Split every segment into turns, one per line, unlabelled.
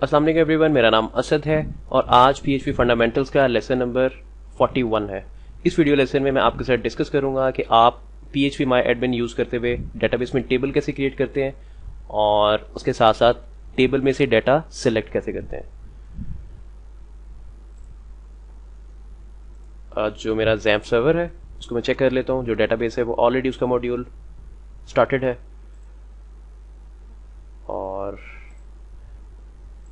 अस्सलाम वालेकुम एवरीवन, मेरा नाम असद है और आज PHP फंडामेंटल्स का लेसन नंबर 41 है। इस वीडियो लेसन में मैं आपके साथ डिस्कस करूंगा कि आप PHP माई एडमिन यूज करते हुए डेटाबेस में टेबल कैसे क्रिएट करते हैं और उसके साथ साथ टेबल में से डाटा सिलेक्ट कैसे करते हैं। जो मेरा जैम्प सर्वर है उसको मैं चेक कर लेता हूँ। जो डेटाबेस है वो ऑलरेडी उसका मॉड्यूल स्टार्टेड है और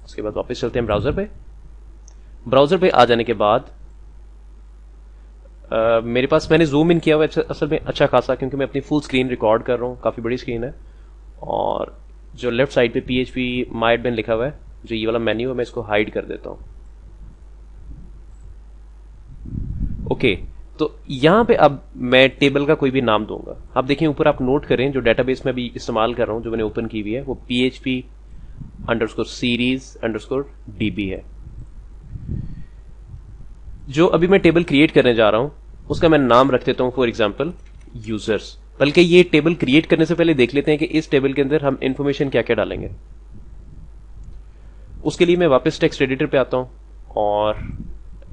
उसके बाद वापस चलते हैं ब्राउजर पे। ब्राउजर पे आ जाने के बाद मेरे पास मैंने जूम इन किया हुआ है असल में अच्छा खासा, क्योंकि मैं अपनी फुल स्क्रीन रिकॉर्ड कर रहा हूँ, काफ़ी बड़ी स्क्रीन है। और जो लेफ्ट साइड पे PHP माई एडमिन लिखा हुआ है, जो ये वाला मेन्यू है, मैं इसको हाइड कर देता हूँ। ओके, तो यहाँ पे अब मैं टेबल का कोई भी नाम दूंगा। आप देखिए ऊपर आप नोट करें, जो डेटाबेस में भी इस्तेमाल कर रहा हूँ, जो मैंने ओपन की हुई है, वो PHP_series_db है। जो अभी मैं टेबल क्रिएट करने जा रहा हूं उसका मैं नाम रख देता हूं फॉर एग्जांपल यूजर्स। बल्कि ये टेबल क्रिएट करने से पहले देख लेते हैं कि इस टेबल के अंदर हम इंफॉर्मेशन क्या क्या डालेंगे। उसके लिए मैं वापस टेक्स्ट एडिटर पे आता हूं और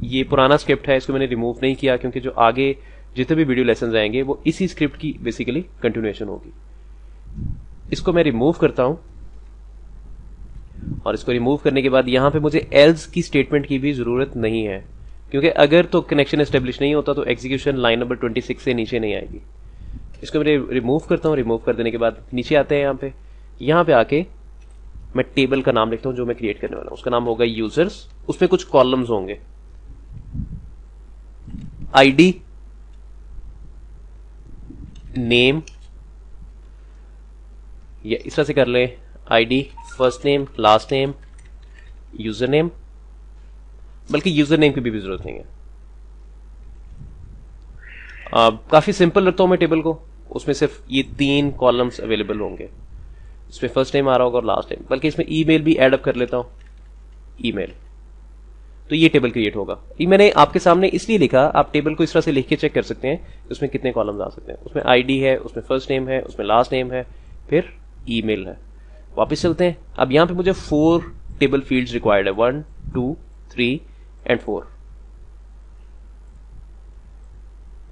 ये पुराना स्क्रिप्ट है, इसको मैंने रिमूव नहीं किया क्योंकि जो आगे जितने भी वीडियो लेसन आएंगे वो इसी स्क्रिप्ट की बेसिकली कंटिन्यूएशन होगी। इसको मैं रिमूव करता हूं और इसको रिमूव करने के बाद यहां पे मुझे एल्स की स्टेटमेंट की भी जरूरत नहीं है, क्योंकि अगर तो कनेक्शन एस्टेब्लिश नहीं होता तो एग्जीक्यूशन लाइन नंबर 26 से नीचे नहीं आएगी। इसको मैं रिमूव करता हूं। रिमूव कर देने के बाद नीचे आते हैं। यहां पे आके मैं टेबल का नाम लिखता हूं जो मैं क्रिएट करने वाला हूं। उसका नाम होगा यूजर्स। उसमें कुछ कॉलम्स होंगे, आईडी, नेम, या इस तरह से कर लें, ID, first name, last name, user name. बल्कि यूजर नेम की भी जरूरत नहीं है। काफी सिंपल रखता हूं मैं टेबल को। उसमें सिर्फ ये 3 कॉलम्स अवेलेबल होंगे। इसमें फर्स्ट नेम आ रहा होगा और लास्ट नेम। बल्कि इसमें ईमेल भी ऐड अप कर लेता हूं, ईमेल। तो ये टेबल क्रिएट होगा। ये मैंने आपके सामने इसलिए लिखा, आप टेबल को इस तरह से लिख के चेक कर सकते हैं उसमें कितने कॉलम्स आ सकते हैं। उसमें आईडी है, उसमें फर्स्ट नेम है, उसमें लास्ट नेम है, फिर ईमेल है। वापस चलते हैं। अब यहां पे मुझे 4 टेबल फील्ड्स रिक्वायर्ड है, 1, 2, 3 एंड 4।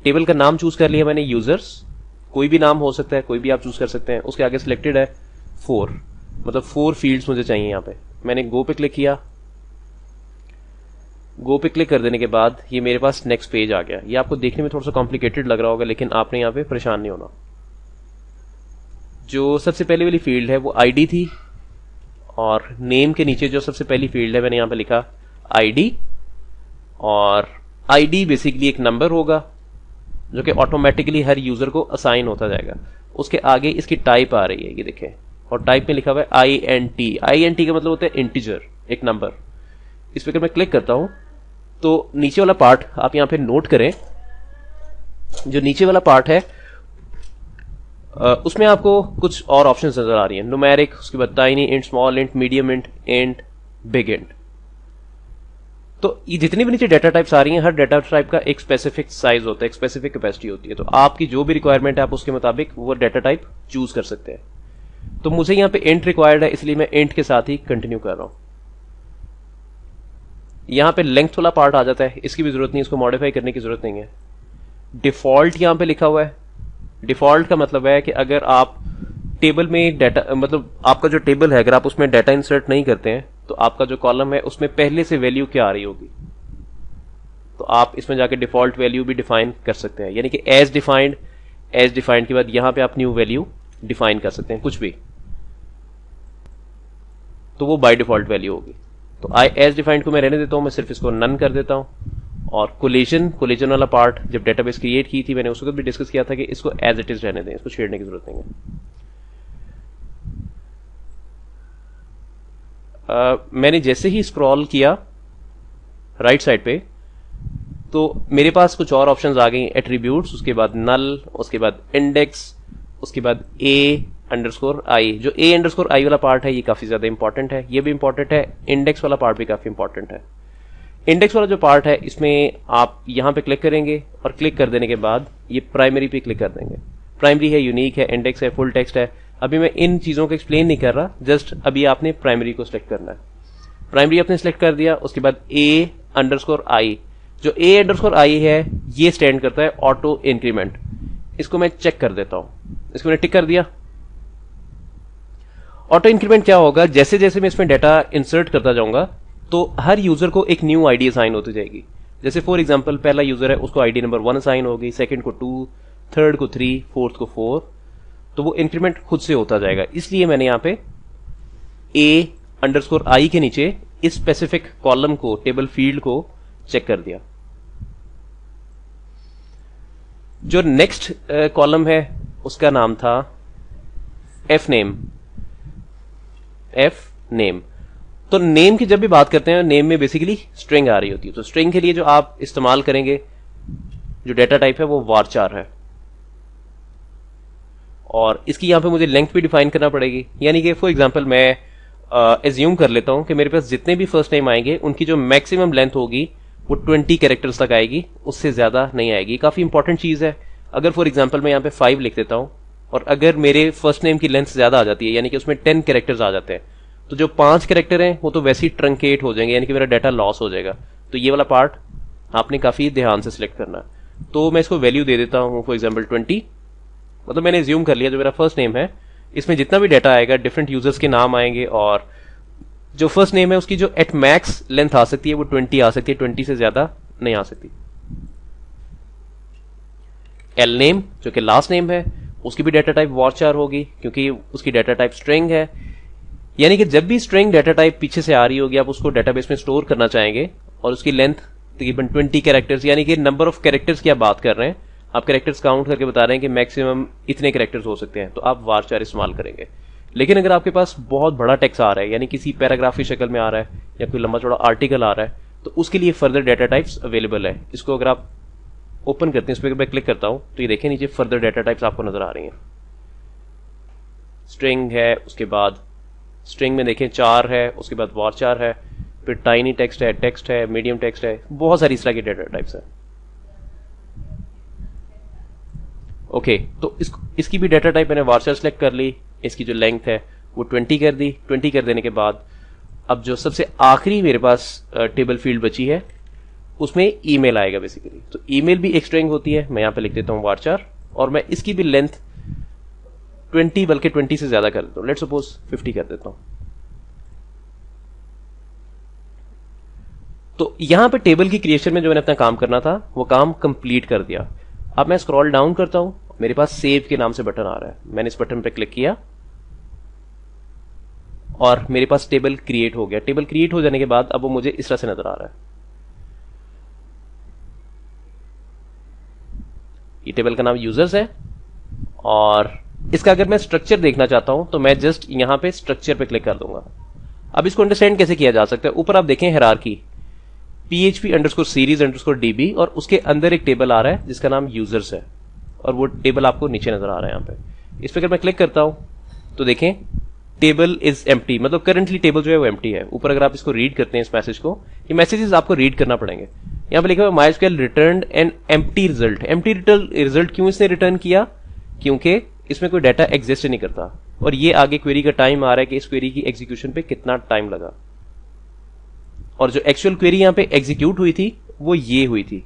टेबल का नाम चूज कर लिया मैंने, यूजर्स। कोई भी नाम हो सकता है, कोई भी आप चूज कर सकते हैं। उसके आगे सिलेक्टेड है 4, मतलब 4 फील्ड्स मुझे चाहिए। यहां पे मैंने गो पे क्लिक किया। गो पे क्लिक कर देने के बाद ये मेरे पास नेक्स्ट पेज आ गया। ये आपको देखने में थोड़ा सा कॉम्प्लिकेटेड लग रहा होगा, लेकिन आपने यहां पे परेशान नहीं होना। जो सबसे पहले वाली फील्ड है वो आईडी थी और नेम के नीचे जो सबसे पहली फील्ड है मैंने यहां पे लिखा आईडी। और आईडी बेसिकली एक नंबर होगा जो कि ऑटोमेटिकली हर यूजर को असाइन होता जाएगा। उसके आगे इसकी टाइप आ रही है, ये देखें, और टाइप में लिखा हुआ है INT। INT का मतलब होता है इंटीजर, एक नंबर। इस पर अगर मैं क्लिक करता हूं तो नीचे वाला पार्ट आप यहां पे नोट करें। जो नीचे वाला पार्ट है उसमें आपको कुछ और ऑप्शंस नजर आ रही हैं, न्यूमेरिक, उसके बाद tiny int, small int, medium int, big int. तो ये जितनी भी नीचे डाटा टाइप्स आ रही हैं, हर डाटा टाइप का एक स्पेसिफिक साइज होता है, एक स्पेसिफिक कैपेसिटी होती है। तो आपकी जो भी रिक्वायरमेंट है आप उसके मुताबिक वो डाटा टाइप चूज कर सकते हैं। तो मुझे यहां पे इंट रिक्वायर्ड है, इसलिए मैं इंट के साथ ही कंटिन्यू कर रहा हूं। यहां पे लेंथ वाला पार्ट आ जाता है, इसकी भी जरूरत नहीं, इसको मॉडिफाई करने की जरूरत नहीं है। डिफॉल्ट यहां पे लिखा हुआ है। डिफॉल्ट का मतलब है कि अगर आप टेबल में डाटा, मतलब आपका जो टेबल है, अगर आप उसमें डाटा इंसर्ट नहीं करते हैं तो आपका जो कॉलम है उसमें पहले से वैल्यू क्या आ रही होगी। तो आप इसमें जाके डिफॉल्ट वैल्यू भी डिफाइन कर सकते हैं, यानी कि एज डिफाइंड के बाद यहां पे आप न्यू वैल्यू डिफाइन कर सकते हैं, कुछ भी। तो वो बाय डिफॉल्ट वैल्यू होगी। तो एज डिफाइंड को मैं रहने देता हूं, मैं सिर्फ इसको नन कर देता हूं। और कोलिजन वाला पार्ट जब डेटाबेस क्रिएट की थी मैंने उस वक्त भी डिस्कस किया था कि इसको एज इट इज रहने दें, इसको छेड़ने की जरूरत नहीं है। मैंने जैसे ही स्क्रॉल किया राइट साइड पे तो मेरे पास कुछ और ऑप्शंस आ गई, एट्रीब्यूट्स, उसके बाद नल, उसके बाद इंडेक्स, उसके बाद A_I। जो A_I वाला पार्ट है ये काफी ज्यादा इंपॉर्टेंट है, ये भी इंपॉर्टेंट है। इंडेक्स वाला पार्ट भी काफी इंपॉर्टेंट है। इंडेक्स वाला जो पार्ट है इसमें आप यहां पे क्लिक करेंगे और क्लिक कर देने के बाद ये प्राइमरी पे क्लिक कर देंगे। प्राइमरी है, यूनिक है, इंडेक्स है, फुल टेक्स्ट है। अभी मैं इन चीजों को एक्सप्लेन नहीं कर रहा, जस्ट अभी आपने प्राइमरी को सिलेक्ट करना है। प्राइमरी आपने सिलेक्ट कर दिया, उसके बाद A_I, जो A_I है ये स्टैंड करता है ऑटो इंक्रीमेंट। इसको मैं चेक कर देता हूं, इसको मैंने टिक कर दिया। ऑटो इंक्रीमेंट क्या होगा, जैसे जैसे मैं इसमें डाटा इंसर्ट करता जाऊंगा तो हर यूजर को एक न्यू आईडी असाइन होती जाएगी। जैसे फॉर एग्जांपल पहला यूजर है उसको आईडी नंबर 1 असाइन होगी, सेकंड को 2, थर्ड को 3, फोर्थ को 4, तो वो इंक्रीमेंट खुद से होता जाएगा। इसलिए मैंने यहां पे A_I के नीचे इस स्पेसिफिक कॉलम को, टेबल फील्ड को चेक कर दिया। जो नेक्स्ट कॉलम है उसका नाम था F नेम। तो नेम की जब भी बात करते हैं, नेम में बेसिकली स्ट्रिंग आ रही होती है। तो स्ट्रिंग के लिए जो आप इस्तेमाल करेंगे, जो डेटा टाइप है वो varchar है, और इसकी यहां पे मुझे लेंथ भी डिफाइन करना पड़ेगी। यानी कि फॉर एग्जांपल मैं एज्यूम कर लेता हूं कि मेरे पास जितने भी फर्स्ट नेम आएंगे उनकी जो मैक्सिमम लेंथ होगी वो 20 कैरेक्टर्स तक आएगी, उससे ज्यादा नहीं आएगी। काफी इंपॉर्टेंट चीज है। अगर फॉर एग्जांपल मैं यहां पे 5 लिख देता हूं और अगर मेरे फर्स्ट नेम की लेंथ ज्यादा आ जाती है, यानी कि उसमें 10 कैरेक्टर्स आ जाते हैं, तो जो 5 कैरेक्टर हैं वो तो वैसे ही ट्रंकेट हो जाएंगे, यानी कि मेरा डाटा लॉस हो जाएगा। तो ये वाला पार्ट आपने काफी ध्यान से सिलेक्ट करना है। तो मैं इसको वैल्यू दे देता हूं फॉर एग्जाम्पल 20। मतलब मैंने एज्यूम कर लिया जो मेरा फर्स्ट नेम है इसमें जितना भी डाटा आएगा डिफरेंट यूजर्स के नाम आएंगे, और जो फर्स्ट नेम है उसकी जो एट मैक्स लेंथ आ सकती है वो 20 आ सकती है, 20 से ज्यादा नहीं आ सकती। एल नेम जो कि लास्ट नेम है उसकी भी डाटा टाइप varchar होगी, क्योंकि उसकी डाटा टाइप स्ट्रिंग है। यानी कि जब भी स्ट्रिंग डाटा टाइप पीछे से आ रही होगी आप उसको डाटाबेस में स्टोर करना चाहेंगे, और उसकी लेंथ तकरीबन 20 कैरेक्टर्स, यानी कि नंबर ऑफ कैरेक्टर्स की आप बात कर रहे हैं, आप कैरेक्टर्स काउंट करके बता रहे हैं कि मैक्सिमम इतने कैरेक्टर्स हो सकते हैं, तो आप varchar इस्तेमाल करेंगे। लेकिन अगर आपके पास बहुत बड़ा टेक्स्ट आ रहा है, यानी किसी पैराग्राफ की शक्ल में आ रहा है या कोई लंबा चौड़ा आर्टिकल आ रहा है, तो उसके लिए फर्दर डाटा टाइप्स अवेलेबल है। इसको अगर आप ओपन करते हैं, इस पर मैं क्लिक करता हूं तो ये देखें नीचे फर्दर डाटा टाइप्स आपको नजर आ रही हैं। स्ट्रिंग है, उसके बाद स्ट्रिंग में देखें 4 है, उसके बाद varchar है, फिर टाइनी टेक्स्ट है, मीडियम टेक्स्ट है, बहुत सारी इस तरह की डाटा टाइप्स है। ओके, तो इसकी भी डाटा टाइप मैंने varchar सेलेक्ट कर ली। इसकी जो लेंथ है वो 20 कर दी। 20 कर देने के बाद अब जो सबसे आखिरी मेरे पास टेबल फील्ड बची है उसमें ईमेल आएगा बेसिकली। तो ईमेल भी एक स्ट्रिंग होती है, मैं यहां पे लिख देता हूं varchar, और मैं इसकी भी लेंथ 20 बल्कि 20 से ज्यादा कर देता हूं, लेट्स सपोज 50 कर देता हूं। तो यहां पे टेबल की क्रिएशन में जो मैंने अपना काम करना था वो काम कंप्लीट कर दिया। अब मैं स्क्रॉल डाउन करता हूं, मेरे पास सेव के नाम से बटन आ रहा है, मैंने इस बटन पे क्लिक किया और मेरे पास टेबल क्रिएट हो गया। टेबल क्रिएट हो जाने के बाद अब वो मुझे इस तरह से नजर आ रहा है। ये टेबल का नाम यूजर्स है, और इसका अगर मैं स्ट्रक्चर देखना चाहता हूं तो मैं जस्ट यहां पे स्ट्रक्चर पे क्लिक कर दूंगा। अब इसको अंडरस्टैंड कैसे किया जा सकता है, ऊपर आप देखें हायरार्की php_series_db, और उसके अंदर एक टेबल आ रहा है जिसका नाम यूजर्स है, और वो टेबल आपको नीचे नजर आ रहा है यहां पे। इस पर अगर मैं क्लिक करता हूं तो देखें टेबल इज एम्प्टी, मतलब करंटली टेबल जो है वो एम्प्टी है। ऊपर अगर आप इसको रीड करते हैं इस मैसेज को, ये मैसेजेस आपको रीड करना पड़ेंगे। यहां पे लिखा हुआ MySQL return an empty result. Empty result क्यों इसने रिटर्न किया, क्योंकि इसमें कोई डाटा एग्जिस्ट नहीं करता, और ये आगे क्वेरी का टाइम आ रहा है कि इस क्वेरी की एग्जीक्यूशन पे कितना टाइम लगा। और जो एक्चुअल क्वेरी यहां पे एग्जीक्यूट हुई थी वो ये हुई थी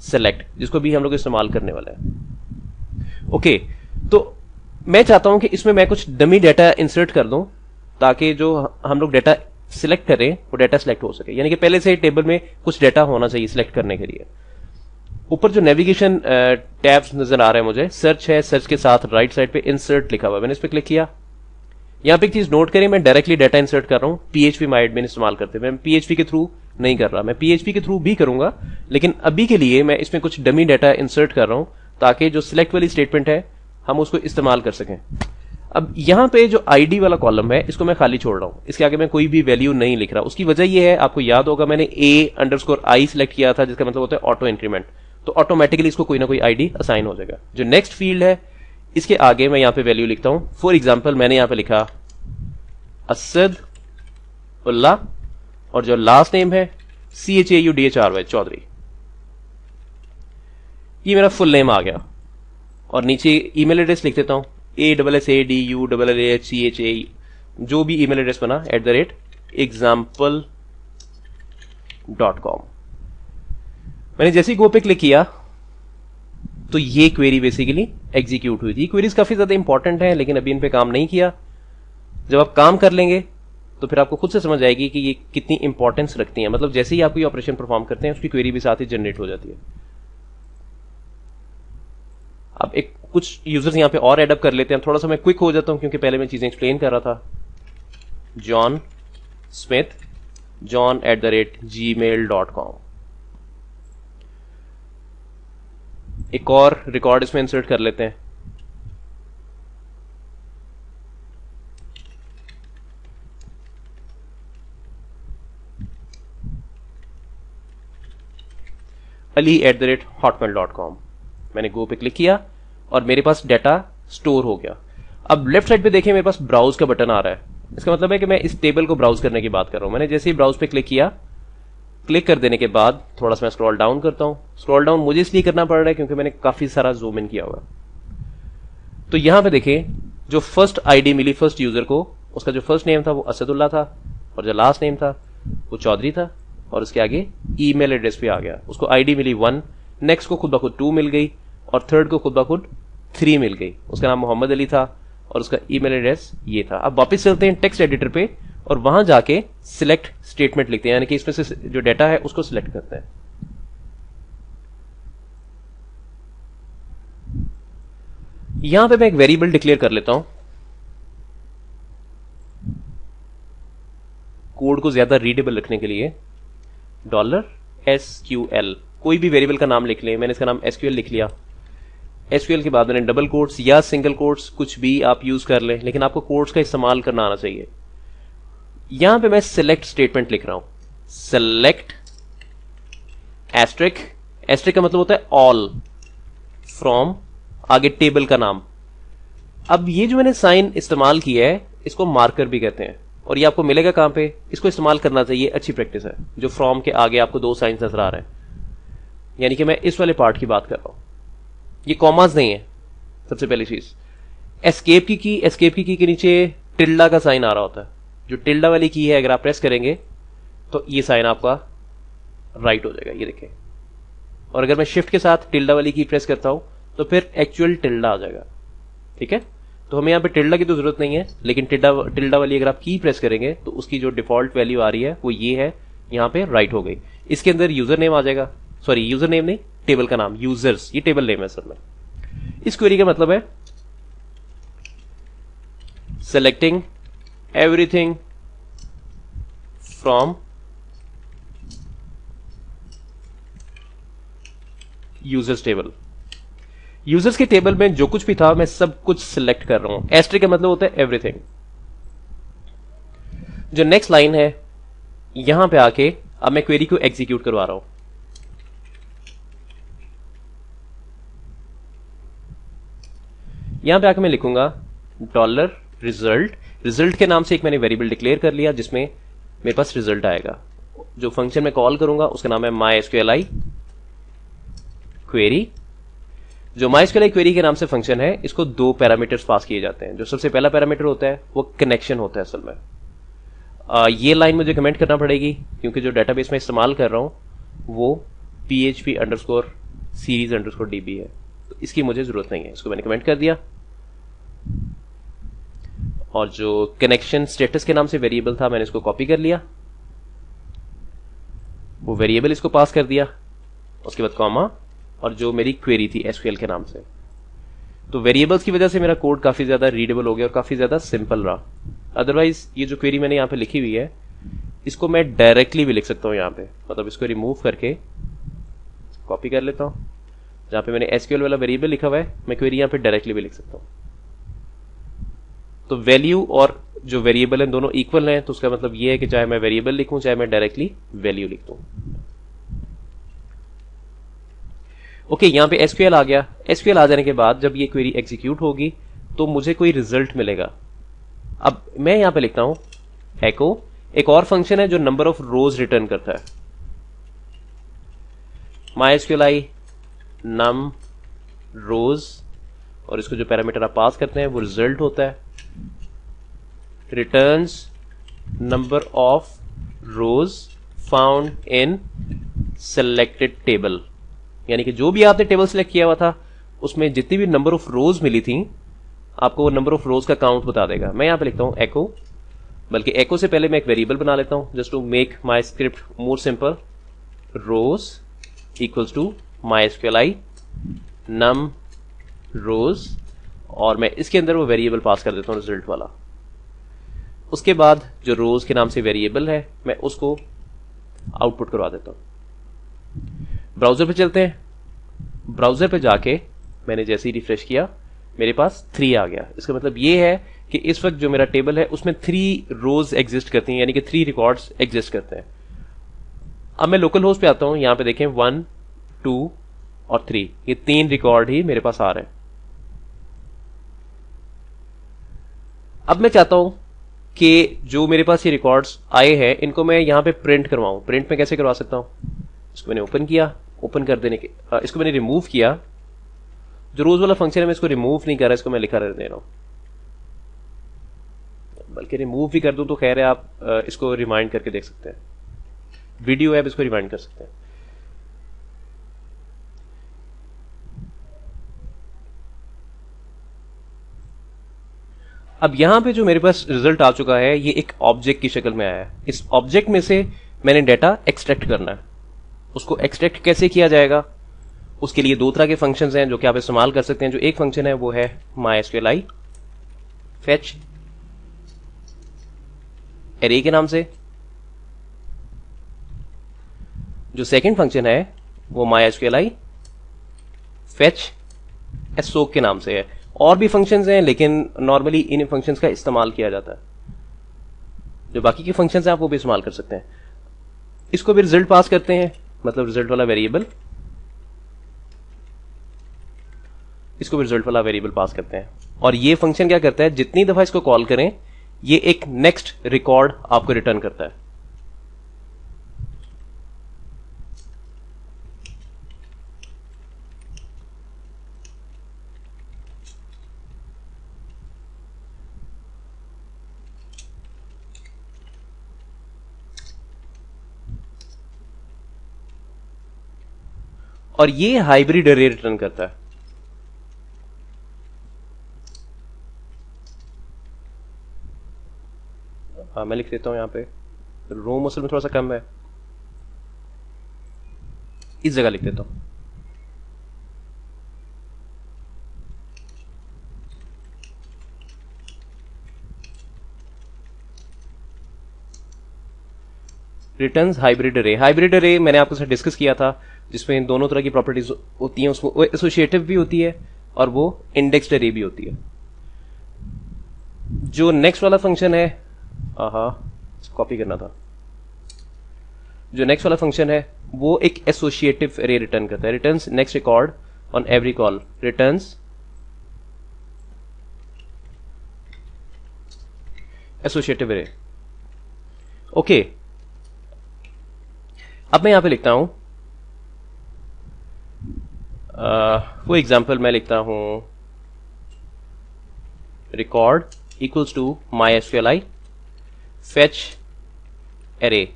सेलेक्ट, जिसको भी हम लोग इस्तेमाल करने वाले हैं। ओके, तो मैं चाहता हूं कि इसमें मैं कुछ डमी डाटा इंसर्ट कर दूं ताकि जो हम लोग डाटा सिलेक्ट करें वो डाटा सिलेक्ट हो सके। यानी कि पहले से ही टेबल में कुछ डाटा होना चाहिए सिलेक्ट करने के लिए। ऊपर जो नेविगेशन टैब्स नजर आ रहे हैं मुझे, सर्च है, सर्च के साथ राइट साइड पे इंसर्ट लिखा हुआ है, मैंने इस पर क्लिक किया। यहां पे एक चीज नोट करें, मैं डायरेक्टली डाटा इंसर्ट कर रहा हूं PHP MyAdmin इस्तेमाल करते हुए। मैं PHP के थ्रू नहीं कर रहा, मैं PHP के थ्रू भी करूंगा, लेकिन अभी के लिए मैं इसमें कुछ डमी डाटा इंसर्ट कर रहा हूं ताकि जो सिलेक्ट वाली स्टेटमेंट है हम उसको इस्तेमाल कर सकें। अब यहां पे जो आईडी वाला कॉलम है इसको मैं खाली छोड़ रहा हूं, इसके आगे मैं कोई भी वैल्यू नहीं लिख रहा। उसकी वजह यह है, आपको याद होगा मैंने A_I सिलेक्ट किया था, जिसका मतलब होता है ऑटो इंक्रीमेंट, तो ऑटोमेटिकली इसको कोई ना कोई आईडी असाइन हो जाएगा। जो नेक्स्ट फील्ड है इसके आगे मैं यहां पे वैल्यू लिखता हूं। फॉर एग्जांपल मैंने यहां पे लिखा असद उल्ला, और जो लास्ट नेम है CHAUDHRY चौधरी, ये मेरा फुल नेम आ गया। और नीचे ईमेल एड्रेस लिख देता हूं ASSADULLAHCHA, जो भी ईमेल एड्रेस बना @example gmail.com। मैंने जैसे ही गो पे क्लिक किया तो ये क्वेरी बेसिकली एग्जीक्यूट हुई थी। क्वेरीज काफी ज्यादा इंपॉर्टेंट है, लेकिन अभी इन पे काम नहीं किया। जब आप काम कर लेंगे तो फिर आपको खुद से समझ आएगी कि ये कितनी इंपॉर्टेंस रखती हैं। मतलब जैसे ही आप कोई ऑपरेशन परफॉर्म करते हैं उसकी क्वेरी भी साथ ही जनरेट हो जाती है। अब एक कुछ यूजर्स यहां पे और एडअप कर लेते हैं। थोड़ा सा मैं क्विक हो जाता हूं क्योंकि पहले मैं चीजें एक्सप्लेन कर रहा था। John Smith john@gmail.com। एक और रिकॉर्ड इसमें इंसर्ट कर लेते हैं। ali@hotmail.com। मैंने गो पे क्लिक किया और मेरे पास डाटा स्टोर हो गया। अब लेफ्ट साइड पे देखिए मेरे पास ब्राउज का बटन आ रहा है। इसका मतलब है कि मैं इस टेबल को ब्राउज करने की बात कर रहा हूं। मैंने जैसे ही ब्राउज पे क्लिक किया, क्लिक कर देने के बाद थोड़ा सा मैं स्क्रॉल डाउन करता हूं। स्क्रॉल डाउन मुझे इसलिए करना पड़ रहा है क्योंकि मैंने काफी सारा जूम इन किया हुआ। तो यहां पे देखिए जो फर्स्ट आईडी मिली फर्स्ट यूजर को, उसका जो फर्स्ट नेम था वो असदुल्ला था और जो लास्ट नेम था वो चौधरी था और उसके आगे ईमेल एड्रेस पे आ गया। उसको आईडी मिली 1, नेक्स्ट को खुद ब खुद 2 मिल गई और थर्ड को खुद ब खुद 3 मिल गई। उसका नाम मोहम्मद अली था और उसका ईमेल एड्रेस ये था। अब वापस चलते हैं टेक्स्ट एडिटर पे और वहां जाके सिलेक्ट स्टेटमेंट लिखते हैं, यानी कि इसमें से जो डाटा है उसको सिलेक्ट करते हैं। यहां पे मैं एक वेरिएबल डिक्लेयर कर लेता हूं कोड को ज्यादा रीडेबल रखने के लिए। $SQL कोई भी वेरिएबल का नाम लिख लें। मैंने इसका नाम SQL लिख लिया। SQL के बाद मैंने डबल कोट्स या सिंगल कोट्स कुछ भी आप यूज कर लें, लेकिन आपको कोट्स का इस्तेमाल करना आना चाहिए। यहां पे मैं सिलेक्ट स्टेटमेंट लिख रहा हूं। सिलेक्ट एस्ट्रिक, एस्ट्रिक का मतलब होता है ऑल, फ्रॉम आगे टेबल का नाम। अब ये जो मैंने साइन इस्तेमाल किया है इसको मार्कर भी कहते हैं और ये आपको मिलेगा कहां पे, इसको इस्तेमाल करना चाहिए, अच्छी प्रैक्टिस है। जो फ्रॉम के आगे आपको 2 साइंस नजर आ रहे हैं, यानी कि मैं इस वाले पार्ट की बात कर रहा हूं। ये कॉमास नहीं है। सबसे पहली चीज, एस्केप की के नीचे टिल्डा का साइन आ रहा होता है। जो टिल्डा वाली की है अगर आप प्रेस करेंगे तो ये साइन आपका राइट हो जाएगा, ये देखें। और अगर मैं शिफ्ट के साथ टिल्डा वाली की प्रेस करता हूं तो फिर एक्चुअल टिल्डा आ जाएगा। ठीक है, तो हमें यहां पे टिल्डा की तो जरूरत नहीं है, लेकिन टिल्डा वाली अगर आप की प्रेस करेंगे तो उसकी जो डिफॉल्ट वैल्यू आ रही है वो ये है, यहां पे राइट हो गई। इसके अंदर यूजर नेम आ जाएगा, सॉरी यूजर नेम नहीं, टेबल का नाम, यूजर्स, ये टेबल नेम है सर में। इस क्वेरी का मतलब है selecting everything from users table. Users के टेबल में जो कुछ भी था मैं सब कुछ सिलेक्ट कर रहा हूं। एस्ट्रिक का मतलब होता है एवरीथिंग। जो नेक्स्ट लाइन है यहां पे आके अब मैं क्वेरी को एग्जीक्यूट करवा रहा हूं। यहां पे आके मैं लिखूंगा $result। रिजल्ट के नाम से एक मैंने वेरिएबल डिक्लेयर कर लिया जिसमें मेरे पास रिजल्ट आएगा। जो फंक्शन मैं कॉल करूंगा उसका नाम है MySQLi क्वेरी। जो MySQLi क्वेरी के नाम से फंक्शन है इसको 2 पैरामीटर्स पास किए जाते हैं। जो सबसे पहला पैरामीटर होता है वो कनेक्शन होता है असल में। ये लाइन मुझे कमेंट करना पड़ेगी क्योंकि जो डेटाबेस में इस्तेमाल कर रहा हूं वो php_series_db है, तो इसकी मुझे जरूरत नहीं है। इसको मैंने कमेंट कर दिया। और जो कनेक्शन स्टेटस के नाम से वेरिएबल था मैंने इसको कॉपी कर लिया, वो वेरिएबल इसको पास कर दिया, उसके बाद कॉमा, और जो मेरी क्वेरी थी एसक्यूएल के नाम से। तो वेरिएबल्स की वजह से मेरा कोड काफी ज्यादा रीडेबल हो गया और काफी ज्यादा सिंपल रहा। अदरवाइज ये जो क्वेरी मैंने यहां पे लिखी हुई है इसको मैं डायरेक्टली भी लिख सकता हूं। यहां पे मतलब इसको रिमूव करके कॉपी कर लेता हूं, जहां पे मैंने एसक्यूएल वाला वेरिएबल लिखा हुआ है मैं क्वेरी यहां पे डायरेक्टली भी लिख सकता हूं। तो वैल्यू और जो वेरिएबल है दोनों इक्वल हैं, तो उसका मतलब ये है कि चाहे मैं वेरिएबल लिखूं चाहे मैं डायरेक्टली वैल्यू लिख दूं। ओके, यहां पे एसक्यूएल आ गया। एसक्यूएल आ जाने के बाद जब ये क्वेरी एग्जीक्यूट होगी तो मुझे कोई रिजल्ट मिलेगा। अब मैं यहां पे लिखता हूं एको, एक और फंक्शन है जो नंबर ऑफ रोज रिटर्न करता है। MySQLi num रोज, और इसको जो पैरामीटर आप पास करते हैं वो रिजल्ट होता है। Returns number of rose found in selected table, यानी कि जो भी आपने टेबल सेलेक्ट किया हुआ था उसमें जितनी भी नंबर ऑफ रोज मिली थी आपको वो नंबर ऑफ रोज का काउंट बता देगा। मैं यहां पे लिखता हूं एको, बल्कि एको से पहले मैं एक वेरिएबल बना लेता हूं just to make my script more simple. Rows equals to MySQLi num rows, और मैं इसके अंदर वो वेरिएबल पास कर देता हूं रिजल्ट वाला। उसके बाद जो रोज के नाम से वेरिएबल है मैं उसको आउटपुट करवा देता हूं। ब्राउजर पे चलते हैं। ब्राउजर पे जाके मैंने जैसे ही रिफ्रेश किया मेरे पास 3 आ गया। इसका मतलब ये है कि इस वक्त जो मेरा टेबल है उसमें 3 रोज एग्जिस्ट करती हैं, यानी कि 3 रिकॉर्ड्स एग्जिस्ट करते हैं। अब मैं लोकल होस्ट पे आता हूं, यहां पे देखें 1, 2 और 3, ये 3 रिकॉर्ड ही मेरे पास आ रहे हैं। अब मैं चाहता हूं कि जो मेरे पास ये रिकॉर्ड्स आए हैं इनको मैं यहां पे प्रिंट करवाऊं। प्रिंट में कैसे करवा सकता हूं? इसको मैंने ओपन किया, ओपन कर देने के इसको मैंने रिमूव किया। जो रोज वाला फंक्शन है मैं इसको रिमूव नहीं कर रहा, इसको मैं लिखा रह दे रहा हूं, बल्कि रिमूव भी कर दूं तो खैर है, आप इसको रिमाइंड करके देख सकते हैं। वीडियो है, आप इसको रिमाइंड कर सकते हैं। अब यहां पे जो मेरे पास रिजल्ट आ चुका है ये एक ऑब्जेक्ट की शक्ल में आया है। इस ऑब्जेक्ट में से मैंने डाटा एक्सट्रैक्ट करना है। उसको एक्सट्रैक्ट कैसे किया जाएगा? उसके लिए 2 तरह के फंक्शंस हैं जो कि आप इस्तेमाल कर सकते हैं। जो एक फंक्शन है वो है MySQLi fetch array के नाम से। जो सेकंड फंक्शन है वो MySQLi fetch assoc के नाम से है। और भी फंक्शंस हैं लेकिन नॉर्मली इन फंक्शंस का इस्तेमाल किया जाता है। जो बाकी के फंक्शंस हैं आप वो भी इस्तेमाल कर सकते हैं। इसको भी रिजल्ट पास करते हैं, मतलब रिजल्ट वाला वेरिएबल, इसको भी रिजल्ट वाला वेरिएबल पास करते हैं। और ये फंक्शन क्या करता है, जितनी दफा इसको कॉल करें ये एक नेक्स्ट रिकॉर्ड आपको रिटर्न करता है। और ये हाइब्रिड अरे रिटर्न करता है। मैं लिख देता हूं यहां पे रोम असल में थोड़ा सा कम है, इस जगह लिख देता हूं। रिटर्न्स हाइब्रिड अरे। हाइब्रिड अरे मैंने आपके साथ डिस्कस किया था, जिसमें दोनों तरह की प्रॉपर्टीज होती हैं। उसको वो एसोसिएटिव भी होती है और वो इंडेक्स्ड अरे भी होती है। जो नेक्स्ट वाला फंक्शन है, कॉपी करना था। जो नेक्स्ट वाला फंक्शन है वो एक एसोसिएटिव अरे रिटर्न करता है। Returns next record on every call, returns associative अरे। ओके, अब मैं यहां पे लिखता हूं वो एग्जाम्पल मैं लिखता हूं record equals to MySQLi fetch array।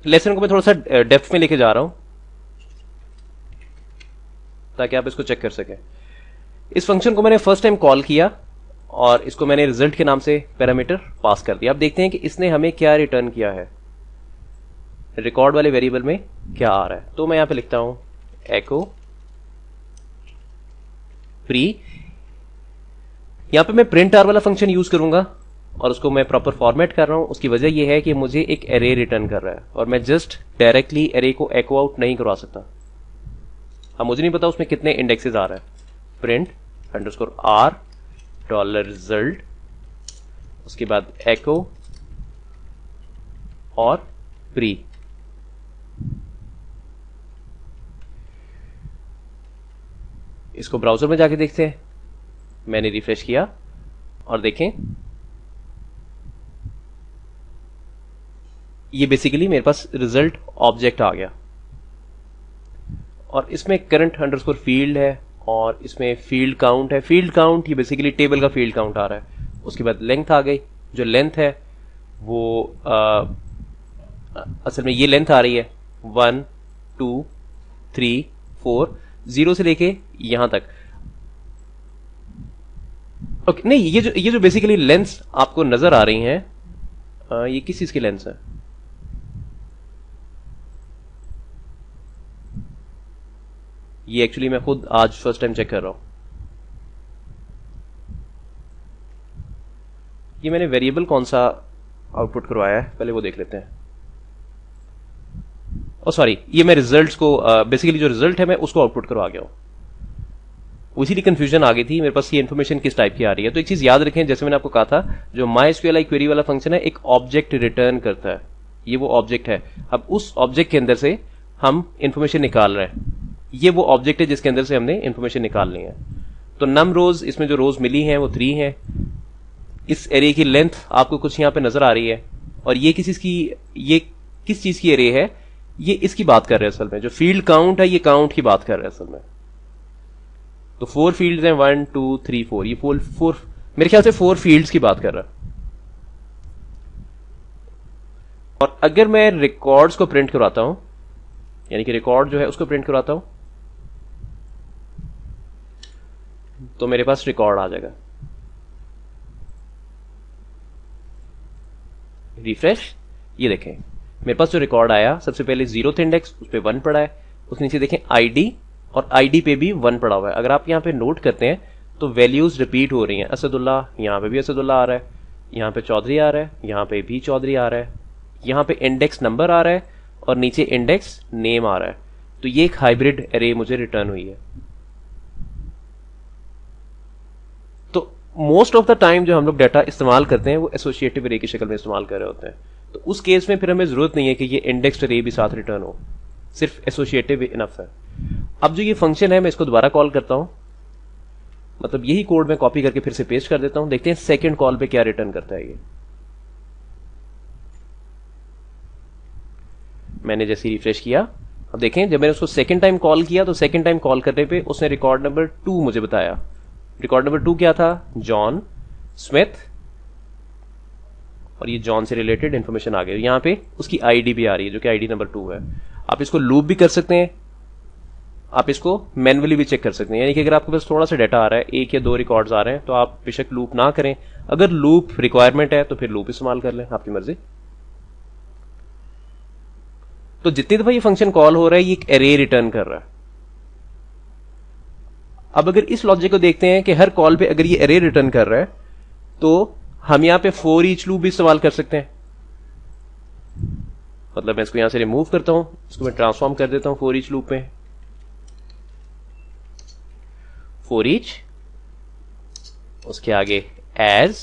Lesson को मैं थोड़ा सा डेप्थ में लेके जा रहा हूं ताकि आप इसको चेक कर सकें। इस फंक्शन को मैंने फर्स्ट टाइम कॉल किया और इसको मैंने रिजल्ट के नाम से पैरामीटर पास कर दिया। अब देखते हैं कि इसने हमें क्या रिटर्न किया है, रिकॉर्ड वाले वेरिएबल में क्या आ रहा है। तो मैं यहां पे लिखता हूं एको प्री। यहां पे मैं प्रिंट आर वाला फंक्शन यूज करूंगा और उसको मैं प्रॉपर फॉर्मेट कर रहा हूं। उसकी वजह यह है कि मुझे एक एरे रिटर्न कर रहा है और मैं जस्ट डायरेक्टली एरे को एको आउट नहीं करवा सकता। अब मुझे नहीं पता उसमें कितने इंडेक्सेस आ रहा है। Print underscore r dollar result, उसके बाद एको और प्री। इसको ब्राउजर में जाके देखते हैं। मैंने रिफ्रेश किया और देखें ये बेसिकली मेरे पास रिजल्ट ऑब्जेक्ट आ गया और इसमें करंट अंडरस्कोर फील्ड है और इसमें फील्ड काउंट है। फील्ड काउंट ये बेसिकली टेबल का फील्ड काउंट आ रहा है। उसके बाद लेंथ आ गई। जो लेंथ है वो असल में ये लेंथ आ रही है 1 2 3 4 0 से लेके यहां तक। ओके नहीं, ये जो बेसिकली लेंथ आपको नजर आ रही हैं, ये किस चीज की लेंथ है? ये एक्चुअली मैं खुद आज फर्स्ट टाइम चेक कर रहा हूं। ये मैंने वेरिएबल कौन सा आउटपुट करवाया है, पहले वो देख लेते हैं। सॉरी, ये मैं रिजल्ट्स को बेसिकली जो रिजल्ट है मैं उसको आउटपुट करवा गया हूं। इसीलिए कंफ्यूजन आ गई थी मेरे पास, ये इन्फॉर्मेशन किस टाइप की आ रही है। तो एक चीज याद रखें, जैसे मैंने आपको कहा था, जो MySQLi क्वेरी वाला फंक्शन है एक ऑब्जेक्ट रिटर्न करता है। ये वो ऑब्जेक्ट है। अब उस ऑब्जेक्ट के अंदर से हम इंफॉर्मेशन निकाल रहे हैं। ये वो ऑब्जेक्ट है जिसके अंदर से हमने इंफॉर्मेशन निकालनी है। तो नम रोज, इसमें जो रोज मिली हैं वो 3 हैं। इस एरे की लेंथ आपको कुछ यहां पे नजर आ रही है, और ये किस चीज की एरे है, ये इसकी बात कर रहे हैं असल में। जो फील्ड काउंट है, ये काउंट की बात कर रहे हैं असल में। तो 4 फील्ड्स हैं, 1 2 3 4। ये 4 मेरे ख्याल से 4 फील्ड्स की बात कर रहा है। और अगर मैं रिकॉर्ड्स को प्रिंट करवाता हूं, यानी कि रिकॉर्ड जो है उसको प्रिंट करवाता हूं, तो मेरे पास रिकॉर्ड आ जाएगा। रिफ्रेश, ये देखें मेरे पास जो रिकॉर्ड आया, सबसे पहले 0th इंडेक्स, उस पर 1 पड़ा है। उसके नीचे देखें आईडी, और आईडी पे भी 1 पड़ा हुआ है। अगर आप यहां पे नोट करते हैं तो वैल्यूज रिपीट हो रही हैं। असदुल्ला, यहां पे भी असदुल्ला आ रहा है, यहां पे चौधरी आ रहा है, यहां पे भी चौधरी आ रहा है, यहां पे इंडेक्स नंबर आ रहा है, और नीचे इंडेक्स नेम आ रहा है। तो ये एक हाइब्रिड एरे मुझे रिटर्न हुई है। तो मोस्ट ऑफ द टाइम जो हम लोग डाटा इस्तेमाल करते हैं वो एसोसिएटिव एरे की शक्ल में इस्तेमाल कर रहे होते हैं। तो उस केस में फिर हमें जरूरत नहीं है कि ये इंडेक्स्ड एरे भी साथ रिटर्न हो, सिर्फ एसोसिएटिव इनफ है। अब जो ये फंक्शन है मैं इसको दोबारा कॉल करता हूं, मतलब यही कोड मैं कॉपी करके फिर से पेस्ट कर देता हूं। देखते हैं सेकंड कॉल पे क्या रिटर्न करता है ये। मैंने जैसे रिफ्रेश किया, अब देखें जब मैंने उसको सेकंड टाइम कॉल किया तो सेकंड टाइम कॉल करने पे उसने रिकॉर्ड नंबर 2 मुझे बताया। रिकॉर्ड नंबर 2 क्या था? जॉन स्मिथ, और ये जॉन से रिलेटेड इंफॉर्मेशन आ गई। यहां पे उसकी आईडी भी आ रही है जो कि आईडी नंबर 2 है। आप इसको लूप भी कर सकते हैं, आप इसको मैन्युअली भी चेक कर सकते हैं। यानी कि अगर आपके पास थोड़ा सा डाटा आ रहा है, 1 या 2 रिकॉर्ड्स आ रहे हैं, तो आप बेशक लूप ना करें। अगर लूप रिक्वायरमेंट है तो फिर लूप इस्तेमाल कर लें, आपकी मर्जी। तो जितनी दफा ये फंक्शन कॉल हो रहा है ये एक एरे रिटर्न कर रहा है। अब अगर इस लॉजिक को देखते हैं कि हर कॉल पे अगर ये एरे रिटर्न कर रहा है, तो हम यहां पे फॉर ईच लूप भी इस्तेमाल कर सकते हैं। मतलब मैं इसको यहां से रिमूव करता हूं, इसको मैं ट्रांसफॉर्म कर देता हूं फॉर ईच लूप में। फॉर ईच, उसके आगे एज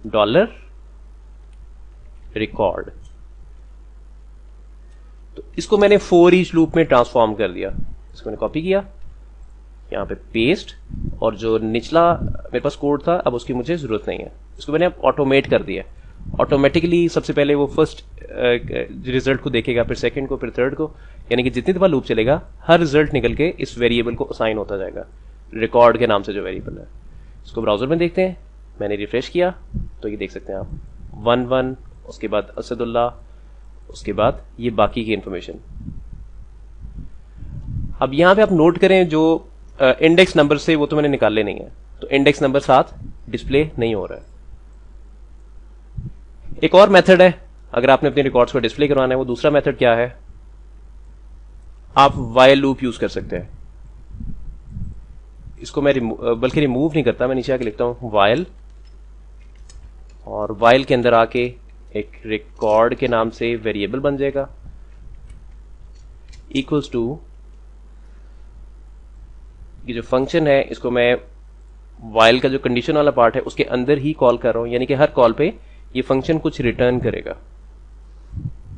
डॉलर रिकॉर्ड। तो इसको मैंने फॉर ईच लूप में ट्रांसफॉर्म कर दिया। इसको मैंने कॉपी किया, यहां पे पेस्ट, और जो निचला मेरे पास कोड था अब उसकी मुझे जरूरत नहीं है। इसको मैंने अब ऑटोमेट कर दिया। ऑटोमेटिकली सबसे पहले वो फर्स्ट रिजल्ट को देखेगा, फिर सेकंड को, फिर थर्ड को। यानी कि जितनी दफा लूप चलेगा हर रिजल्ट निकल के इस वेरिएबल को असाइन होता जाएगा, रिकॉर्ड के नाम से जो वेरिएबल है। इसको ब्राउजर में देखते हैं। मैंने रिफ्रेश किया तो ये देख सकते हैं आप 1 1, उसके बाद असदुल्ला, उसके बाद ये बाकी की इंफॉर्मेशन। अब यहां पे आप नोट करें जो इंडेक्स नंबर से वो तो मैंने निकाले नहीं है, तो इंडेक्स नंबर साथ डिस्प्ले नहीं हो रहा है। एक और मेथड है अगर आपने अपने रिकॉर्ड्स को डिस्प्ले करवाना है। वो दूसरा मेथड क्या है? आप वाइल लूप यूज कर सकते हैं। इसको मैं बल्कि रिमूव नहीं करता, मैं नीचे आके लिखता हूं वाइल, और वाइल के अंदर आके एक रिकॉर्ड के नाम से वेरिएबल बन जाएगा, इक्वल्स टू ये जो फंक्शन है इसको मैं वाइल का जो कंडीशन वाला पार्ट है उसके अंदर ही कॉल कर रहा हूं। यानी कि हर कॉल पे ये फंक्शन कुछ रिटर्न करेगा,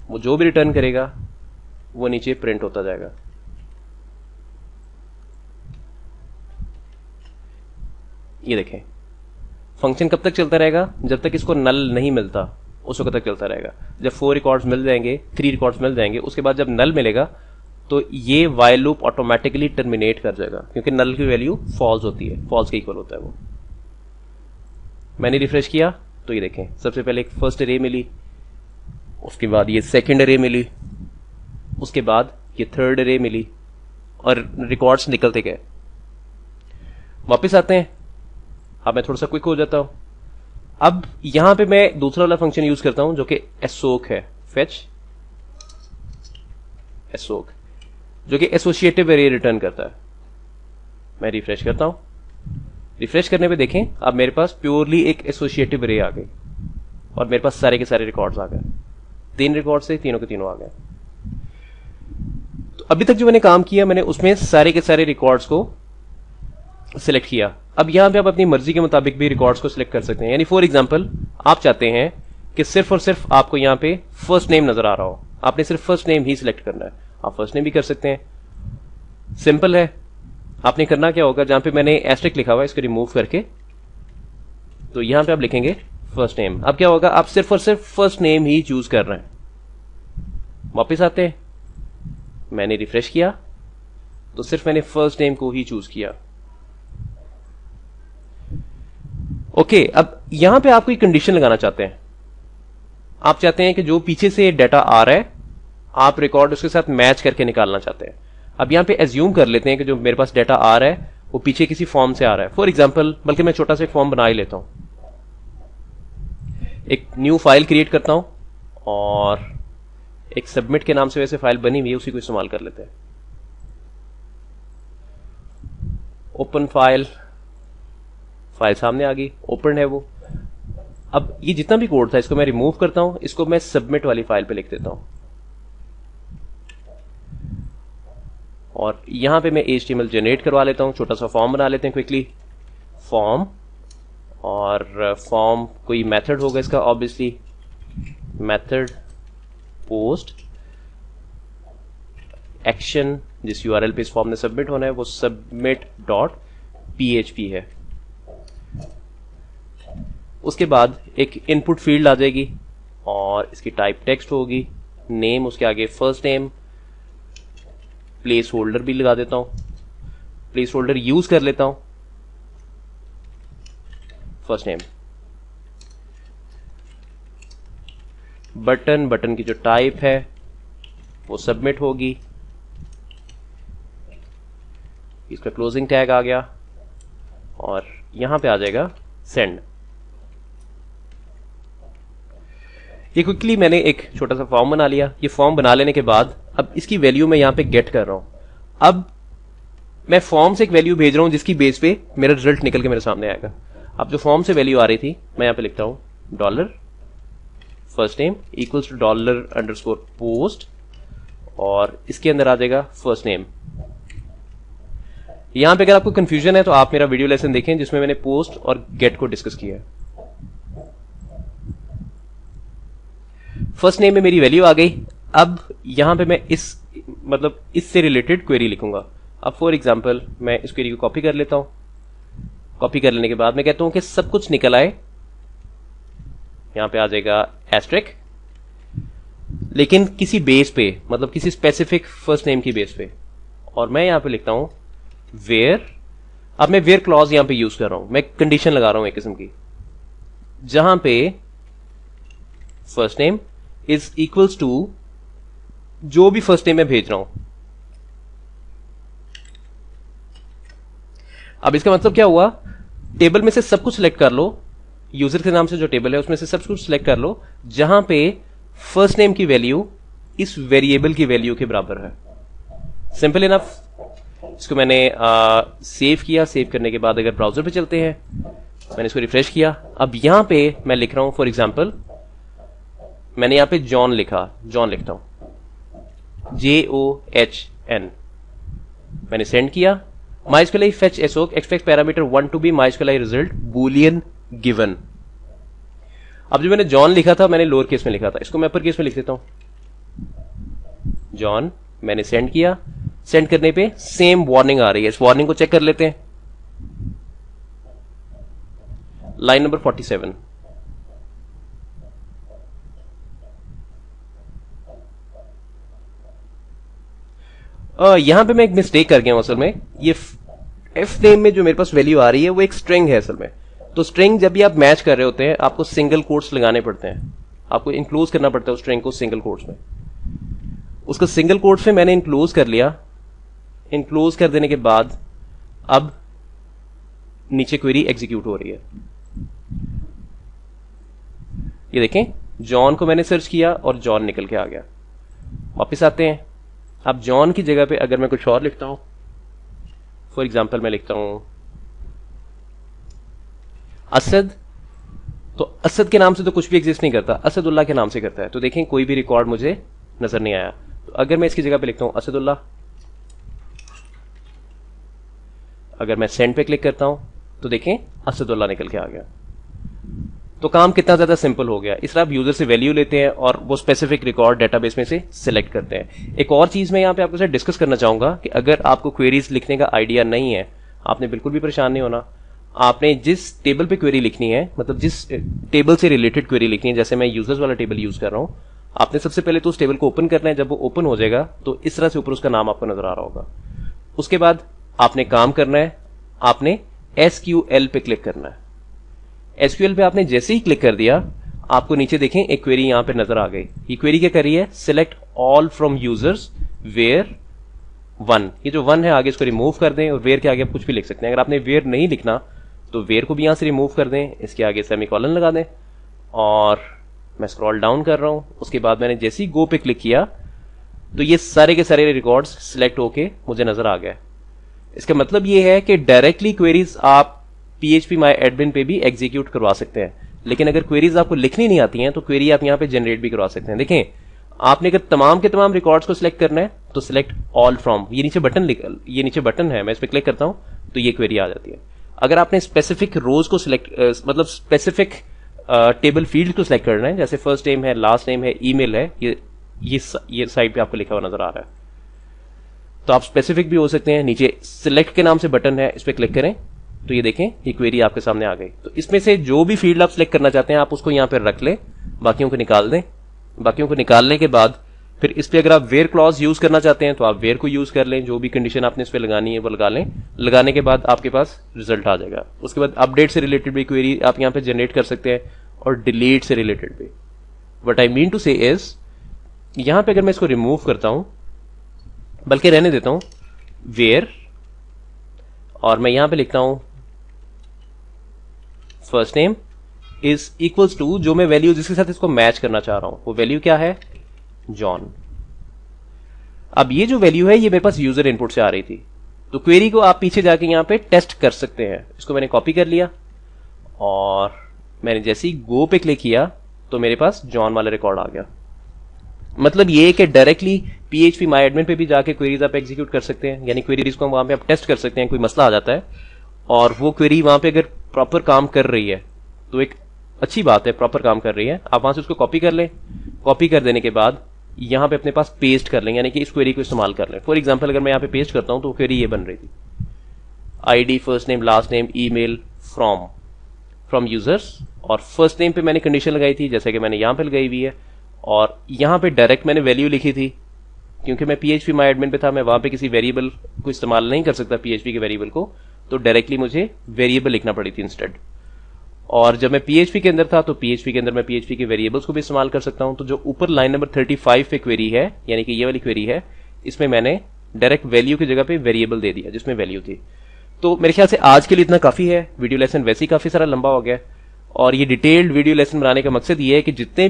वो जो भी रिटर्न करेगा वो नीचे प्रिंट होता जाएगा। ये देखें फंक्शन कब तक चलता रहेगा? जब तक इसको नल नहीं मिलता उस वक्त तक चलता रहेगा। जब 4 रिकॉर्ड्स मिल जाएंगे, 3 रिकॉर्ड्स मिल जाएंगे, उसके बाद जब नल मिलेगा तो ये वाइल लूप ऑटोमेटिकली टर्मिनेट कर जाएगा, क्योंकि नल की वैल्यू फॉल्स होती है, फॉल्स के इक्वल होता है वो। मैंने रिफ्रेश किया तो ये देखें सबसे पहले एक फर्स्ट एरे मिली, उसके बाद ये सेकंड अरे मिली, उसके बाद ये थर्ड अरे मिली, और रिकॉर्ड्स निकलते गए। वापस आते हैं, अब मैं थोड़ा सा क्विक हो जाता हूं। अब यहां पे मैं दूसरा वाला फंक्शन यूज करता हूं जो कि एसोक है, फेच एसोक, जो कि एसोसिएटिव अरे रिटर्न करता है। मैं रिफ्रेश करता हूं, रिफ्रेश करने पे देखें अब मेरे पास प्योरली एक एसोसिएटिव अरे आ गई और मेरे पास सारे के सारे रिकॉर्ड्स आ गए। 3 रिकॉर्ड से तीनों के तीनों आ गए। तो अभी तक जो मैंने काम किया, मैंने उसमें सारे के सारे रिकॉर्ड्स को सिलेक्ट किया। अब यहां पे आप अपनी मर्जी के मुताबिक भी रिकॉर्ड्स को सिलेक्ट कर सकते हैं। यानी फॉर एग्जांपल आप चाहते हैं कि सिर्फ और सिर्फ आपको यहां पे फर्स्ट नेम नजर आ रहा हो, आपने सिर्फ फर्स्ट नेम ही सिलेक्ट करना है, आप फर्स्ट नेम भी कर सकते हैं। सिंपल है। आपने करना क्या होगा, जहां पे मैंने एस्टेरिक लिखा हुआ है इसको रिमूव करके, तो यहां पे आप लिखेंगे फर्स्ट नेम। अब क्या होगा, आप सिर्फ और सिर्फ फर्स्ट नेम ही चूज कर रहे हैं। वापिस आते हैं, मैंने रिफ्रेश किया तो सिर्फ मैंने फर्स्ट नेम को ही चूज किया। ओके, अब यहां पे आप कोई कंडीशन लगाना चाहते हैं। आप चाहते हैं कि जो पीछे से डाटा आ रहा है आप रिकॉर्ड उसके साथ मैच करके निकालना चाहते हैं। अब यहां पे एज्यूम कर लेते हैं कि जो मेरे पास डाटा आ रहा है वो पीछे किसी फॉर्म से आ रहा है। फॉर एग्जांपल, बल्कि मैं छोटा सा एक फॉर्म बना ही लेता हूं, एक न्यू फाइल क्रिएट करता हूं और एक सबमिट के नाम से वैसे फाइल बनी हुई है, उसी को इस्तेमाल कर लेते हैं। ओपन फाइल, फाइल सामने आ गई, ओपन है वो। अब ये जितना भी कोड था इसको मैं रिमूव करता हूं, इसको मैं सबमिट वाली फाइल पे लिख देता हूं और यहां पे मैं HTML जनरेट करवा लेता हूं। छोटा सा फॉर्म बना लेते हैं क्विकली, फॉर्म, और फॉर्म कोई मेथड होगा इसका, ऑब्वियसली मेथड पोस्ट एक्शन, जिस URL पे इस फॉर्म ने सबमिट होना है वो submit.php है। उसके बाद एक इनपुट फील्ड आ जाएगी और इसकी टाइप टेक्स्ट होगी, नेम, उसके आगे फर्स्ट नेम, प्लेस होल्डर भी लगा देता हूं, प्लेस होल्डर यूज कर लेता हूं, फर्स्ट नेम, बटन, बटन की जो टाइप है वो सबमिट होगी, इसका क्लोजिंग टैग आ गया और यहां पे आ जाएगा सेंड। ये क्विकली मैंने एक छोटा सा फॉर्म बना लिया। ये फॉर्म बना लेने के बाद अब इसकी वैल्यू मैं यहां पे गेट कर रहा हूं। अब मैं फॉर्म से एक वैल्यू भेज रहा हूं जिसकी बेस पे मेरा रिजल्ट निकल के मेरे सामने आएगा। अब जो फॉर्म से वैल्यू आ रही थी मैं यहां पे लिखता हूं dollar first name equals to dollar underscore post और इसके अंदर आ जाएगा फर्स्ट नेम। यहां पे अगर आपको कंफ्यूजन है तो आप मेरा वीडियो लेसन देखें जिसमें मैंने पोस्ट और गेट को डिस्कस किया है। फर्स्ट नेम में मेरी वैल्यू आ गई। अब यहां पे मैं इससे रिलेटेड क्वेरी लिखूंगा। अब फॉर एग्जांपल मैं इस क्वेरी को कॉपी कर लेता हूं। कॉपी कर लेने के बाद मैं कहता हूं कि सब कुछ निकल आए, यहां पे आ जाएगा एस्टेरिक, लेकिन किसी बेस पे, मतलब किसी स्पेसिफिक फर्स्ट नेम की बेस पे, और मैं यहां पे लिखता हूं वेयर। अब मैं वेयर क्लॉज यहां पे यूज कर रहा हूं, मैं कंडीशन लगा रहा हूं एक किस्म की, जहां पे first name is equals to जो भी फर्स्ट नेम मैं भेज रहा हूं। अब इसका मतलब क्या हुआ, टेबल में से सब कुछ सिलेक्ट कर लो, यूजर के नाम से जो टेबल है उसमें से सब कुछ सिलेक्ट कर लो जहां पे फर्स्ट नेम की वैल्यू इस वेरिएबल की वैल्यू के बराबर है। Simple enough. इसको मैंने सेव किया। सेव करने के बाद अगर ब्राउजर पे चलते हैं, मैंने इसको रिफ्रेश किया। अब यहां पे मैं लिख रहा हूं फॉर एग्जांपल, मैंने यहां पे जॉन लिखा, जॉन लिखता हूं JOHN। मैंने सेंड किया। MySQL fetch assoc expect parameter 1 to be MySQL result boolean given। अब जो मैंने जॉन लिखा था मैंने लोअर केस में लिखा था, इसको मैं अपर केस में लिख देता हूं जॉन। मैंने सेंड किया। सेंड करने पे सेम वार्निंग आ रही है। इस वार्निंग को चेक कर लेते हैं। Line number 47। यहां पे मैं एक मिस्टेक कर गया हूं। असल में ये एफ नेम में जो मेरे पास वैल्यू आ रही है वो एक स्ट्रिंग है असल में। तो स्ट्रिंग जब भी आप मैच कर रहे होते हैं आपको सिंगल कोट्स लगाने पड़ते हैं। आपको इनक्लोज करना पड़ता है उस स्ट्रिंग को सिंगल कोट्स में। उसको सिंगल कोट्स में मैंने इनक्लोज कर लिया। इनक्लोज कर देने के बाद अब नीचे क्वेरी एग्जीक्यूट हो रही है। ये देखें, जॉन को मैंने सर्च किया और जॉन निकल के आ गया। वापस आते हैं। अब जॉन की जगह पे अगर मैं कुछ और लिखता हूं, फॉर एग्जाम्पल मैं लिखता हूं असद, तो असद के नाम से तो कुछ भी एग्जिस्ट नहीं करता, असदुल्लाह के नाम से करता है। तो देखें कोई भी रिकॉर्ड मुझे नजर नहीं आया। तो अगर मैं इसकी जगह पे लिखता हूं असदुल्लाह, अगर मैं सेंड पे क्लिक करता हूं तो देखें असदुल्लाह निकल के आ गया। तो काम कितना ज्यादा सिंपल हो गया। इस तरह आप यूजर से वैल्यू लेते हैं और वो स्पेसिफिक रिकॉर्ड डेटाबेस में से सिलेक्ट करते हैं। एक और चीज मैं यहां पे आपके साथ डिस्कस करना चाहूंगा कि अगर आपको क्वेरीज लिखने का आइडिया नहीं है, आपने बिल्कुल भी परेशान नहीं होना। आपने जिस टेबल पे क्वेरी लिखनी है, मतलब जिस टेबल से रिलेटेड क्वेरी लिखनी है, जैसे मैं यूजर्स वाला टेबल यूज कर रहा हूं, आपने सबसे पहले तो उस टेबल को ओपन करना है। जब वो ओपन हो जाएगा तो इस तरह से ऊपर उसका नाम आपको नजर आ रहा होगा। उसके बाद आपने काम करना है, आपने SQL पे क्लिक करना है। SQL पे आपने जैसे ही क्लिक कर दिया, आपको नीचे देखें एक क्वेरी यहां पे नजर आ गई। ये क्वेरी क्या कर रही है? Select all from users where 1। ये जो 1 है आगे इसको रिमूव कर दें और वेयर के आगे आप कुछ भी लिख सकते हैं। अगर आपने वेयर नहीं लिखना तो वेयर को भी यहां से रिमूव कर दें, इसके आगे सेमीकोलन लगा दें और मैं स्क्रॉल डाउन कर रहा हूं। उसके बाद मैंने जैसे ही गो पे क्लिक किया तो ये सारे के सारे रिकॉर्ड्स सिलेक्ट होके मुझे नजर आ गए। इसका मतलब ये है कि डायरेक्टली क्वेरीज आप phpMyAdmin पे भी एग्जीक्यूट करवा सकते हैं। लेकिन अगर क्वेरीज आपको लिखनी नहीं आती हैं तो क्वेरी आप यहां पे जनरेट भी करवा सकते हैं। देखें, आपने अगर तमाम के तमाम रिकॉर्ड्स को सिलेक्ट करना है तो सिलेक्ट ऑल फ्रॉम, ये नीचे बटन है, मैं इस पर क्लिक करता हूं तो ये क्वेरी आ जाती है। अगर आपने स्पेसिफिक रोज को सिलेक्ट मतलब स्पेसिफिक टेबल फील्ड को सिलेक्ट करना है, जैसे फर्स्ट नेम है, लास्ट नेम है, ईमेल है, ये साइड पे आपको लिखा हुआ नजर आ रहा है, तो आप स्पेसिफिक भी हो सकते हैं। नीचे सिलेक्ट के नाम से बटन है, इस पर क्लिक करें तो ये देखें ये क्वेरी आपके सामने आ गई। तो इसमें से जो भी फील्ड आप सिलेक्ट करना चाहते हैं आप उसको यहां पर रख लें, बाकियों को निकाल दें। बाकियों को निकालने के बाद फिर इस पे अगर आप वेयर क्लॉज यूज करना चाहते हैं तो आप वेयर को यूज कर लें, जो भी कंडीशन आपने इस पे लगानी है वो लगा लें। लगाने के बाद आपके पास रिजल्ट आ जाएगा। उसके बाद अपडेट से रिलेटेड भी क्वेरी आप यहां पे जनरेट कर सकते हैं और डिलीट से रिलेटेड भी। व्हाट आई मीन टू से इज, यहां पे अगर मैं इसको रिमूव करता हूं, बल्कि रहने देता हूं वेयर, और मैं यहां पे लिखता हूं first name is equals to, जो मैं वैल्यू जिसके साथ इसको मैच करना चाह रहा हूं वो वैल्यू क्या है? जॉन। अब ये जो वैल्यू है ये मेरे पास यूजर इनपुट से आ रही थी, तो क्वेरी को आप पीछे जाके यहां पे टेस्ट कर सकते हैं। इसको मैंने कॉपी कर लिया और मैंने जैसे ही गो पे क्लिक किया तो मेरे पास जॉन वाला रिकॉर्ड आ गया। मतलब ये कि डायरेक्टली phpMyAdmin पे भी जाके क्वेरीज आप एग्जीक्यूट कर सकते हैं, यानी क्वेरीज को वहां पे आप टेस्ट कर सकते हैं। कोई मसला आ जाता है और वो क्वेरी वहां पे अगर प्रॉपर काम कर रही है तो एक अच्छी बात है, प्रॉपर काम कर रही है, आप वहां से उसको कॉपी कर लें। कॉपी कर देने के बाद यहां पे अपने पास पेस्ट कर लें, यानी कि इस क्वेरी को इस्तेमाल कर लें। फॉर एग्जांपल अगर मैं यहां पे पेस्ट करता हूं तो क्वेरी ये बन रही थी, ID, first name, last name, email, from users, और फर्स्ट नेम पे मैंने कंडीशन लगाई थी जैसे कि मैंने यहां पे लगाई हुई है, और यहां पे डायरेक्ट मैंने वैल्यू लिखी थी। क्योंकि मैं phpMyAdmin पे था, मैं वहां पे किसी वेरिएबल को इस्तेमाल नहीं कर सकता PHP के वेरिएबल को, तो डायरेक्टली मुझे वेरिएबल लिखना पड़ी थी इंस्टेड। और जब मैं PHP के अंदर था तो PHP के अंदर मैं PHP के वेरिएबल्स को भी इस्तेमाल कर सकता हूं। तो जो ऊपर लाइन नंबर 35 पे क्वेरी है, यानी कि ये वाली क्वेरी है, इसमें मैंने डायरेक्ट वैल्यू की जगह पे वेरिएबल दे दिया जिसमें वैल्यू थी। तो मेरे ख्याल से आज के लिए इतना काफी है। वीडियो लेसन वैसे ही काफी सारा लंबा हो गया, और ये डिटेल्ड वीडियो लेसन बनाने का मकसद ये है कि जितने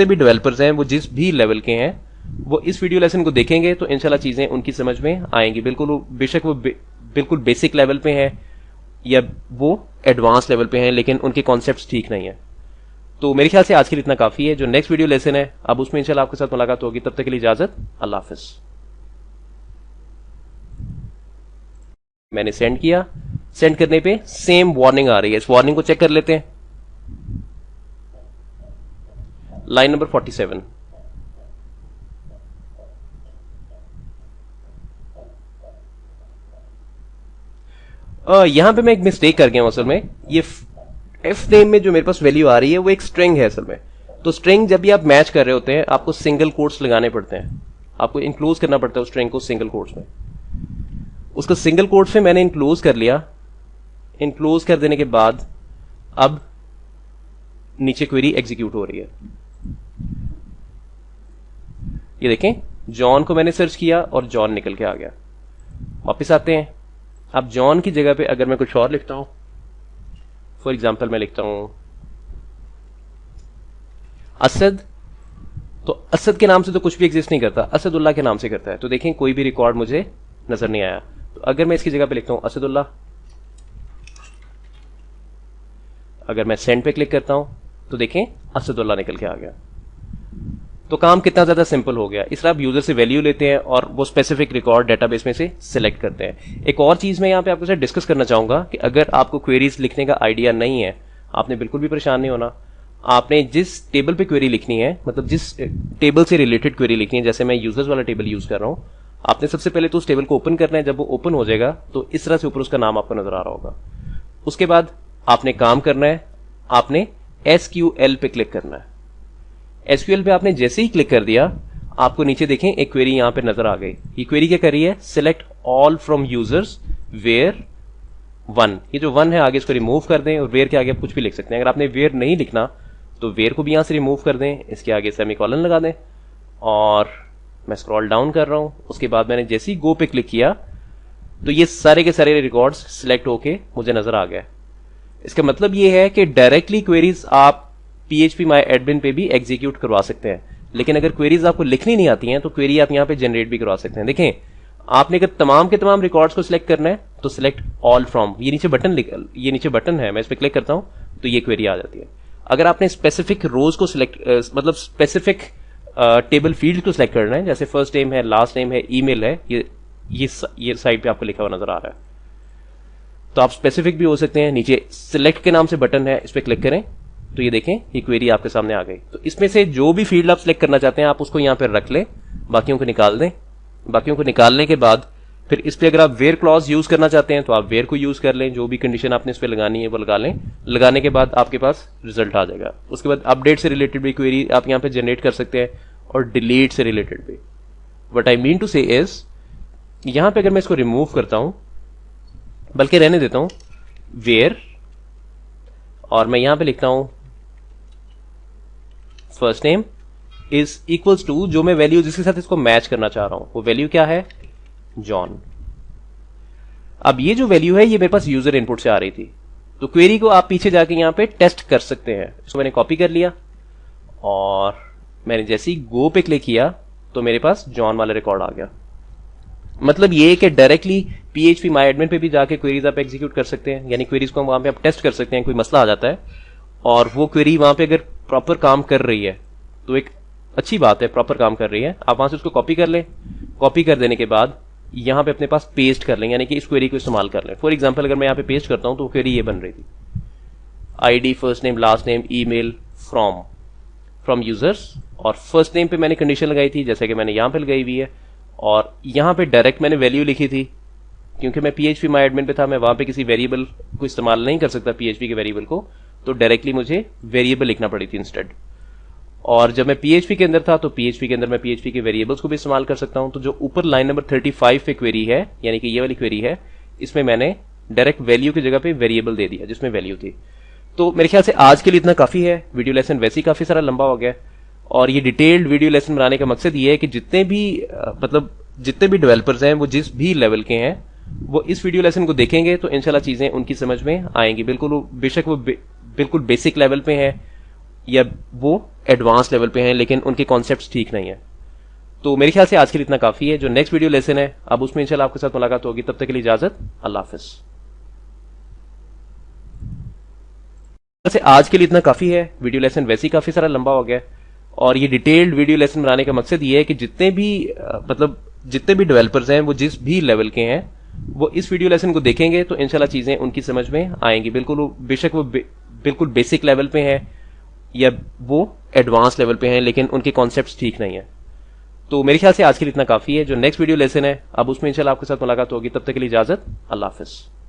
भी डेवलपर्स हैं वो जिस भी लेवल के हैं वो इस वीडियो लेसन को देखेंगे तो इंशाल्लाह चीजें उनकी समझ में आएंगी। बेशक वो बिल्कुल बेसिक लेवल पे हैं या वो एडवांस लेवल पे हैं, लेकिन उनके कॉन्सेप्ट्स ठीक नहीं है। तो मेरे ख्याल से आज के लिए इतना काफी है। जो नेक्स्ट वीडियो लेसन है अब उसमें इंशाल्लाह आपके साथ मुलाकात होगी। तब तक के लिए इजाजत, अल्लाह हाफिज। मैंने सेंड किया, सेंड करने पे सेम वार्निंग आ रही है। इस वार्निंग को चेक कर लेते हैं। लाइन नंबर 47, यहां पे मैं एक मिस्टेक कर गया हूं। असल में ये एफ नेम में जो मेरे पास वैल्यू आ रही है वो एक स्ट्रिंग है असल में। तो स्ट्रिंग जब भी आप मैच कर रहे होते हैं आपको सिंगल कोट्स लगाने पड़ते हैं, आपको इंक्लोज करना पड़ता है उस स्ट्रिंग को सिंगल कोट्स में। उसको सिंगल कोट्स में मैंने इंक्लोज कर लिया। इंक्लोज कर देने के बाद अब नीचे क्वेरी एग्जीक्यूट हो रही है। ये देखें, जॉन को मैंने सर्च किया और जॉन निकल के आ गया। वापस आते हैं। अब जॉन की जगह पे अगर मैं कुछ और लिखता हूं, फॉर एग्जाम्पल मैं लिखता हूं असद, तो असद के नाम से तो कुछ भी एग्जिस्ट नहीं करता, असदुल्लाह के नाम से करता है। तो देखें कोई भी रिकॉर्ड मुझे नजर नहीं आया। तो अगर मैं इसकी जगह पे लिखता हूं असदुल्लाह, अगर मैं सेंड पे क्लिक करता हूं तो देखें असदुल्लाह निकल के आ गया। तो काम कितना ज्यादा सिंपल हो गया। इस तरह आप यूजर से वैल्यू लेते हैं और वो स्पेसिफिक रिकॉर्ड डेटाबेस में से सिलेक्ट करते हैं। एक और चीज मैं यहां पे आपके साथ डिस्कस करना चाहूंगा कि अगर आपको क्वेरीज लिखने का आइडिया नहीं है, आपने बिल्कुल भी परेशान नहीं होना। आपने जिस टेबल पे क्वेरी लिखनी है, मतलब जिस टेबल से रिलेटेड क्वेरी लिखनी है, जैसे मैं यूजर्स वाला टेबल यूज कर रहा हूं, आपने सबसे पहले तो उस टेबल को ओपन करना है। जब वो ओपन हो जाएगा तो इस तरह से ऊपर उसका नाम आपको नजर आ रहा होगा। उसके बाद आपने काम करना है, आपने SQL पे क्लिक करना है। SQL पे आपने जैसे ही क्लिक कर दिया, आपको नीचे देखें एक क्वेरी यहां पे नजर आ गई। ये क्वेरी क्या कर रही है? Select all from users where 1। ये जो 1 है आगे इसको रिमूव कर दें और वेयर के आगे आप कुछ भी लिख सकते हैं। अगर आपने वेयर नहीं लिखना तो वेयर को भी यहां से रिमूव कर दें, इसके आगे सेमीकोलन लगा दें। और मैं स्क्रॉल डाउन कर रहा हूं। उसके बाद मैंने जैसे ही गो पे क्लिक किया तो ये सारे के सारे रिकॉर्ड्स सिलेक्ट होके मुझे नजर आ गए। इसका मतलब ये है कि डायरेक्टली क्वेरीज आप PHP माई एडमिन पे भी एग्जीक्यूट करवा सकते हैं। लेकिन अगर क्वेरीज आपको लिखनी नहीं आती हैं तो क्वेरी आप यहां पे जनरेट भी करवा सकते हैं। देखें, आपने अगर तमाम के तमाम रिकॉर्ड्स को सिलेक्ट करना है तो सिलेक्ट ऑल फ्रॉम, ये नीचे बटन है, मैं इस पर क्लिक करता हूं तो ये क्वेरी आ जाती है। अगर आपने स्पेसिफिक रोज को सिलेक्ट मतलब स्पेसिफिक टेबल फील्ड को सिलेक्ट करना है, जैसे फर्स्ट नेम है, लास्ट नेम है, ईमेल है, ये साइड पे आपको लिखा हुआ नजर आ रहा है, तो आप स्पेसिफिक भी हो सकते हैं। नीचे सिलेक्ट के नाम से बटन है, इस पर क्लिक करें तो ये देखें ये क्वेरी आपके सामने आ गई। तो इसमें से जो भी फील्ड आप सिलेक्ट करना चाहते हैं आप उसको यहां पर रख लें, बाकियों को निकाल दें। बाकियों को निकालने के बाद फिर इस पे अगर आप वेयर क्लॉज यूज करना चाहते हैं तो आप वेयर को यूज कर लें, जो भी कंडीशन आपने इस पे लगानी है वो लगा लें। लगाने के बाद आपके पास रिजल्ट आ जाएगा। उसके बाद अपडेट से रिलेटेड भी क्वेरी आप यहां पे जनरेट कर सकते हैं और डिलीट से रिलेटेड भी। व्हाट आई मीन टू से इज, यहां पे अगर मैं इसको रिमूव करता हूं, बल्कि रहने देता हूं वेयर, और मैं यहां पे लिखता हूं first name is equals to, जो मैं वैल्यू जिसके साथ इसको मैच करना चाह रहा हूं वो वैल्यू क्या है? जॉन। अब ये जो वैल्यू है ये मेरे पास यूजर इनपुट से आ रही थी, तो क्वेरी को आप पीछे जाके यहां पे टेस्ट कर सकते हैं। इसको मैंने कॉपी कर लिया और मैंने जैसे ही गो पे क्लिक किया तो मेरे पास जॉन वाला रिकॉर्ड आ गया। मतलब ये कि डायरेक्टली PHP माई एडमिन पे भी जाके क्वेरीज आप एग्जीक्यूट कर सकते हैं, यानी क्वेरीज को वहां पे आप टेस्ट कर सकते हैं। कोई मसला आ जाता है और वो क्वेरी वहां पे अगर प्रॉपर काम कर रही है तो एक अच्छी बात है, प्रॉपर काम कर रही है, आप वहां से उसको कॉपी कर लें। कॉपी कर देने के बाद यहां पे अपने पास पेस्ट कर लें, यानी कि इस क्वेरी को इस्तेमाल कर लें। फॉर एग्जांपल अगर मैं यहां पे पेस्ट करता हूं तो क्वेरी ये बन रही थी, ID first name last name email from users, और फर्स्ट नेम पे मैंने कंडीशन लगाई थी जैसे कि मैंने यहां पे लगाई हुई है, और यहां पे डायरेक्ट मैंने वैल्यू लिखी थी। क्योंकि मैं PHP माई एडमिन पे था, मैं वहां पे किसी वेरिएबल को इस्तेमाल नहीं कर सकता PHP के वेरिएबल को, तो डायरेक्टली मुझे वेरिएबल लिखना पड़ी थी इंस्टेड। और जब मैं PHP के अंदर था तो PHP के अंदर मैं PHP के वेरिएबल्स को भी इस्तेमाल कर सकता हूं। तो जो ऊपर लाइन नंबर 35 पे क्वेरी है, यानी कि ये वाली क्वेरी है, इसमें मैंने डायरेक्ट वैल्यू की जगह पे वेरिएबल दे दिया जिसमें वैल्यू थी। तो मेरे ख्याल से आज के लिए इतना काफी है। वीडियो लेसन वैसे ही काफी सारा लंबा हो गया, और ये डिटेल्ड वीडियो लेसन बनाने का मकसद ये है कि जितने भी डेवलपर्स हैं वो जिस भी लेवल के हैं वो इस वीडियो लेसन को देखेंगे तो इंशाल्लाह चीजें उनकी समझ में आएंगी। बेशक वो बिल्कुल बेसिक लेवल पे हैं या वो एडवांस लेवल पे हैं, लेकिन उनके कॉन्सेप्ट्स ठीक नहीं है। तो मेरे ख्याल से आज के लिए इतना काफी है। जो नेक्स्ट वीडियो लेसन है अब उसमें इंशाल्लाह आपके साथ मुलाकात होगी। तब तक के लिए इजाजत, अल्लाह हाफिज। आज के लिए इतना काफी है। वीडियो लेसन वैसे ही काफी सारा लंबा हो गया, और ये डिटेल्ड वीडियो लेसन बनाने का मकसद ये है कि जितने भी डेवलपर्स हैं वो जिस भी लेवल के हैं वो इस वीडियो लेसन को देखेंगे तो इंशाल्लाह चीजें उनकी समझ में आएंगी। बेशक वो बिल्कुल बेसिक लेवल पे हैं या वो एडवांस लेवल पे हैं, लेकिन उनके कॉन्सेप्ट्स ठीक नहीं है। तो मेरे ख्याल से आज के लिए इतना काफी है। जो नेक्स्ट वीडियो लेसन है अब उसमें इंशाल्लाह आपके साथ मुलाकात होगी। तब तक के लिए इजाजत, अल्लाह हाफिज।